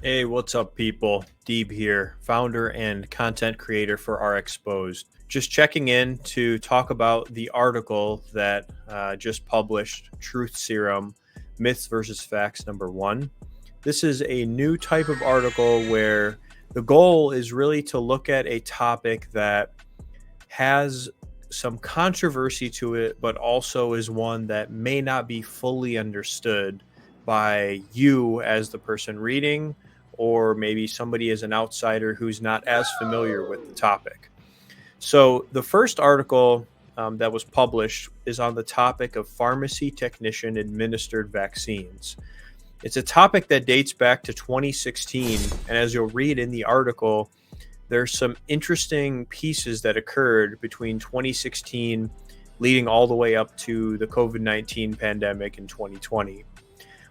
Hey, what's up, people? Deeb here, founder and content creator for R Exposed. Just checking in to talk about the article that just published, Truth Serum, Myths versus Facts #1. This is a new type of article where the goal is really to look at a topic that has some controversy to it, but also is one that may not be fully understood by you as the person reading, or maybe somebody as an outsider who's not as familiar with the topic. So, the first article that was published is on the topic of pharmacy technician administered vaccines. It's a topic that dates back to 2016, and as you'll read in the article, there's some interesting pieces that occurred between 2016 leading all the way up to the COVID-19 pandemic in 2020.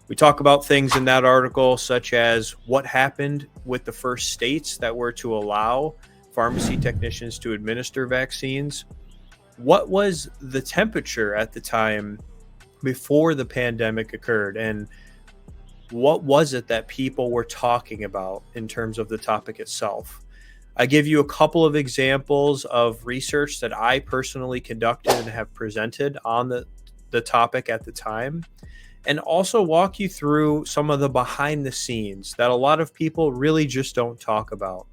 We talk about things in that article such as what happened with the first states that were to allow pharmacy technicians to administer vaccines. What was the temperature at the time before the pandemic occurred, and what was it that people were talking about in terms of the topic itself? I give you a couple of examples of research that I personally conducted and have presented on the topic at the time, and also walk you through some of the behind the scenes that a lot of people really just don't talk about.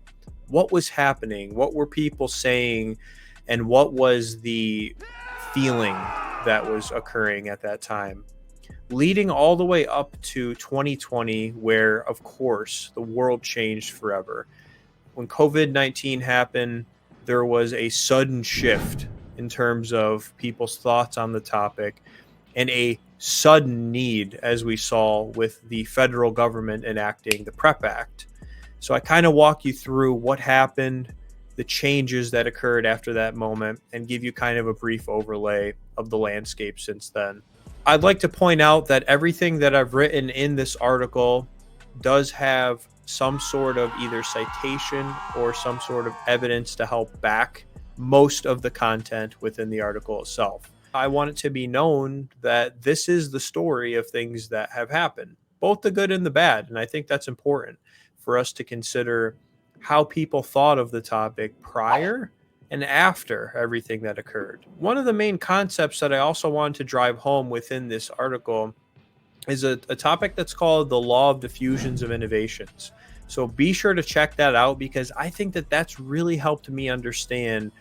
What was happening? What were people saying? And what was the feeling that was occurring at that time? Leading all the way up to 2020, where, of course, the world changed forever. When COVID-19 happened, there was a sudden shift in terms of people's thoughts on the topic and a sudden need, as we saw with the federal government enacting the PrEP Act. So I kind of walk you through what happened, the changes that occurred after that moment, and give you kind of a brief overlay of the landscape since then. I'd like to point out that everything that I've written in this article does have some sort of either citation or some sort of evidence to help back most of the content within the article itself. I want it to be known that this is the story of things that have happened, both the good and the bad. And I think that's important for us to consider how people thought of the topic prior and after everything that occurred. One of the main concepts that I also wanted to drive home within this article is a topic that's called the law of diffusions of innovations. So be sure to check that out, because I think that that's really helped me understand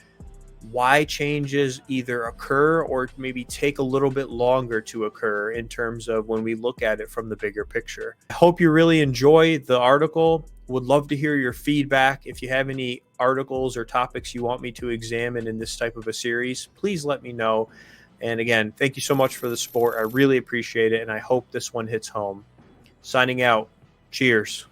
why changes either occur or maybe take a little bit longer to occur in terms of when we look at it from the bigger picture. I hope you really enjoy the article. Would love to hear your feedback. If you have any articles or topics you want me to examine in this type of a series, please let me know. And again, thank you so much for the support. I really appreciate it, and I hope this one hits home. Signing out. Cheers.